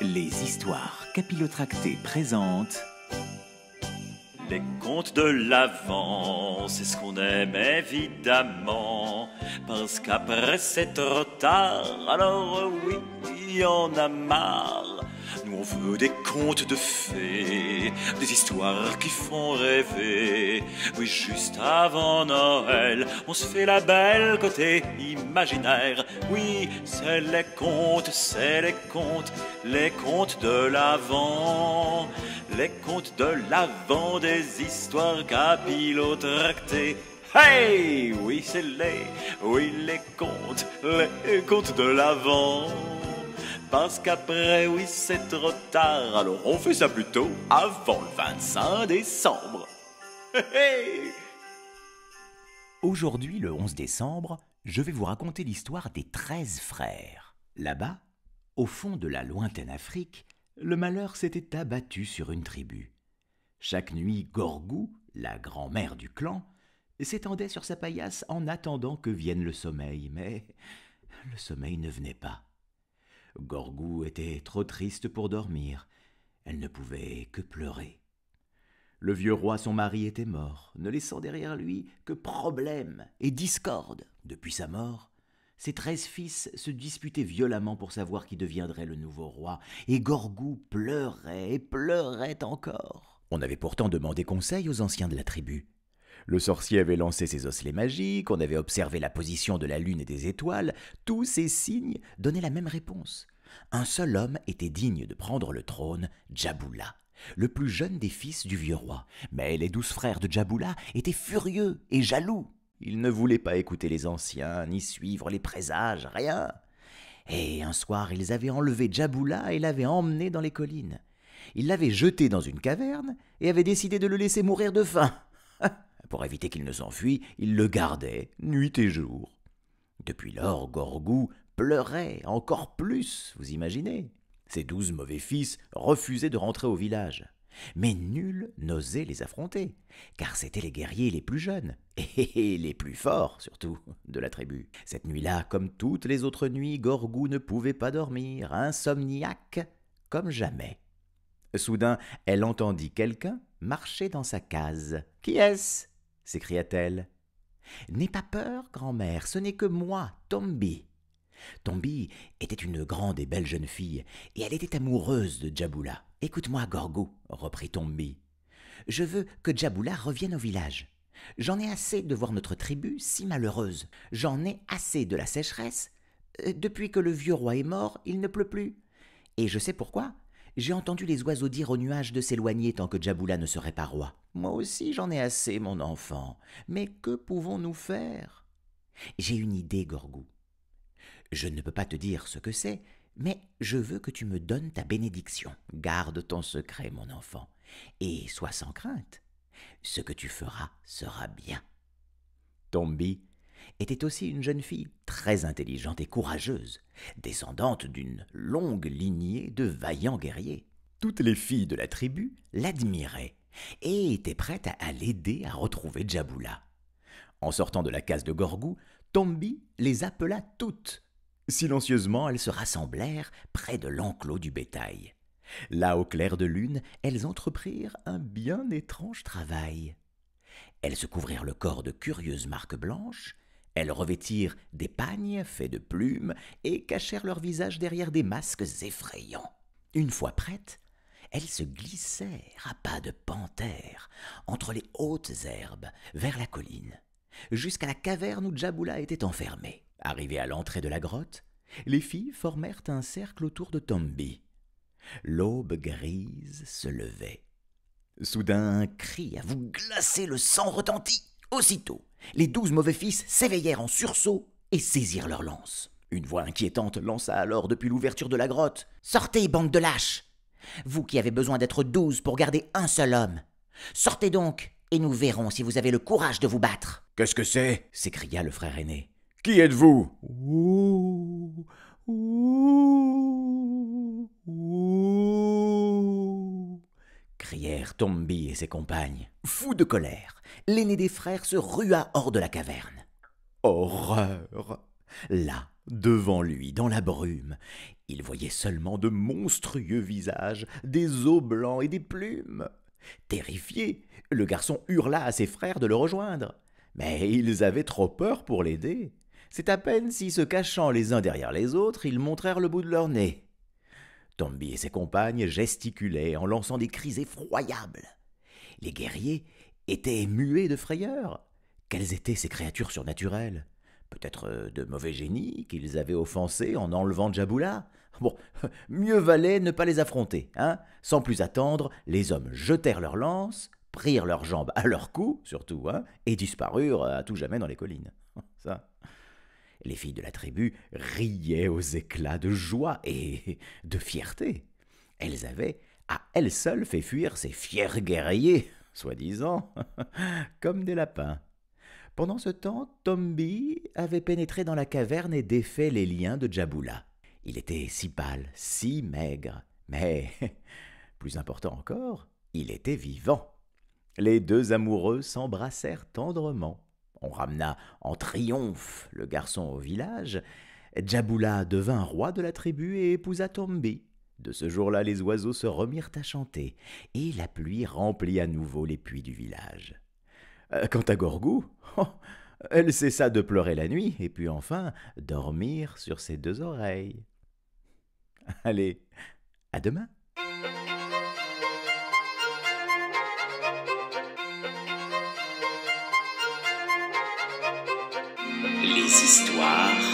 Les histoires capillotractées présentent les contes de l'Avent, c'est ce qu'on aime évidemment, parce qu'après c'est trop tard, alors oui, il y en a marre. Nous on veut des contes de fées, des histoires qui font rêver. Oui, juste avant Noël, on se fait la belle côté imaginaire. Oui, c'est les contes, les contes de l'Avent. Les contes de l'Avent, des histoires capillotractées. Hey! Oui, c'est les contes de l'Avent. Parce qu'après, oui, c'est trop tard, alors on fait ça plutôt avant le 25 décembre. Hey! Aujourd'hui, le 11 décembre, je vais vous raconter l'histoire des 13 frères. Là-bas, au fond de la lointaine Afrique, le malheur s'était abattu sur une tribu. Chaque nuit, Gorgou, la grand-mère du clan, s'étendait sur sa paillasse en attendant que vienne le sommeil, mais le sommeil ne venait pas. Gorgou était trop triste pour dormir. Elle ne pouvait que pleurer. Le vieux roi, son mari, était mort, ne laissant derrière lui que problèmes et discordes. Depuis sa mort, ses 13 fils se disputaient violemment pour savoir qui deviendrait le nouveau roi, et Gorgou pleurait et pleurait encore. On avait pourtant demandé conseil aux anciens de la tribu. Le sorcier avait lancé ses osselets magiques, on avait observé la position de la lune et des étoiles. Tous ces signes donnaient la même réponse. Un seul homme était digne de prendre le trône, Djaboula, le plus jeune des fils du vieux roi. Mais les 12 frères de Djaboula étaient furieux et jaloux. Ils ne voulaient pas écouter les anciens, ni suivre les présages, rien. Et un soir, ils avaient enlevé Djaboula et l'avaient emmené dans les collines. Ils l'avaient jeté dans une caverne et avaient décidé de le laisser mourir de faim. Pour éviter qu'il ne s'enfuie, ils le gardaient nuit et jour. Depuis lors, Gorgou pleurait encore plus, vous imaginez. Ses 12 mauvais fils refusaient de rentrer au village. Mais nul n'osait les affronter, car c'étaient les guerriers les plus jeunes, et les plus forts surtout, de la tribu. Cette nuit-là, comme toutes les autres nuits, Gorgou ne pouvait pas dormir, insomniaque comme jamais. Soudain, elle entendit quelqu'un marcher dans sa case. « Qui est-ce » s'écria-t-elle. « N'aie pas peur, grand-mère, ce n'est que moi, Tombi. » Tombi était une grande et belle jeune fille, et elle était amoureuse de Djaboula. « Écoute-moi, Gorgou, » reprit Tombi. « Je veux que Djaboula revienne au village. J'en ai assez de voir notre tribu si malheureuse. J'en ai assez de la sécheresse. Depuis que le vieux roi est mort, il ne pleut plus. Et je sais pourquoi. J'ai entendu les oiseaux dire aux nuages de s'éloigner tant que Djaboula ne serait pas roi. Moi aussi j'en ai assez, mon enfant. Mais que pouvons-nous faire ? J'ai une idée, Gorgou. Je ne peux pas te dire ce que c'est, mais je veux que tu me donnes ta bénédiction. Garde ton secret, mon enfant, et sois sans crainte. Ce que tu feras sera bien. » Tombi était aussi une jeune fille très intelligente et courageuse, descendante d'une longue lignée de vaillants guerriers. Toutes les filles de la tribu l'admiraient et étaient prêtes à l'aider à retrouver Djaboula. En sortant de la case de Gorgou, Tombi les appela toutes. Silencieusement, elles se rassemblèrent près de l'enclos du bétail. Là, au clair de lune, elles entreprirent un bien étrange travail. Elles se couvrirent le corps de curieuses marques blanches, elles revêtirent des pagnes faits de plumes et cachèrent leur visage derrière des masques effrayants. Une fois prêtes, elles se glissèrent à pas de panthère entre les hautes herbes vers la colline, jusqu'à la caverne où Djaboula était enfermé. Arrivées à l'entrée de la grotte, les filles formèrent un cercle autour de Tombi. L'aube grise se levait. Soudain, un cri à vous glacer le sang retentit. Aussitôt, les 12 mauvais fils s'éveillèrent en sursaut et saisirent leurs lances. Une voix inquiétante lança alors depuis l'ouverture de la grotte. « Sortez, bande de lâches! Vous qui avez besoin d'être 12 pour garder un seul homme. Sortez donc, et nous verrons si vous avez le courage de vous battre. »« Qu'est-ce que c'est » s'écria le frère aîné. « Qui êtes-vous » « Ouh, ouh, ouh » crièrent Tombi et ses compagnes. Fou de colère, l'aîné des frères se rua hors de la caverne. Horreur! Là, Devant lui, dans la brume, il voyait seulement de monstrueux visages, des os blancs et des plumes. Terrifié, le garçon hurla à ses frères de le rejoindre. Mais ils avaient trop peur pour l'aider. C'est à peine si, se cachant les uns derrière les autres, ils montrèrent le bout de leur nez. Tombi et ses compagnes gesticulaient en lançant des cris effroyables. Les guerriers étaient muets de frayeur. Quelles étaient ces créatures surnaturelles? Peut-être de mauvais génies qu'ils avaient offensés en enlevant Djaboula? Bon, mieux valait ne pas les affronter, hein. Sans plus attendre, les hommes jetèrent leurs lances, prirent leurs jambes à leur cou, surtout, hein, et disparurent à tout jamais dans les collines. Ça. Les filles de la tribu riaient aux éclats de joie et de fierté. Elles avaient, à elles seules, fait fuir ces fiers guerriers, soi-disant, comme des lapins. Pendant ce temps, Tombi avait pénétré dans la caverne et défait les liens de Djaboula. Il était si pâle, si maigre, mais, plus important encore, il était vivant. Les deux amoureux s'embrassèrent tendrement. On ramena en triomphe le garçon au village. Djaboula devint roi de la tribu et épousa Tombi. De ce jour-là, les oiseaux se remirent à chanter, et la pluie remplit à nouveau les puits du village. Quant à Gorgou, elle cessa de pleurer la nuit, et put enfin dormir sur ses deux oreilles. Allez, à demain. Les histoires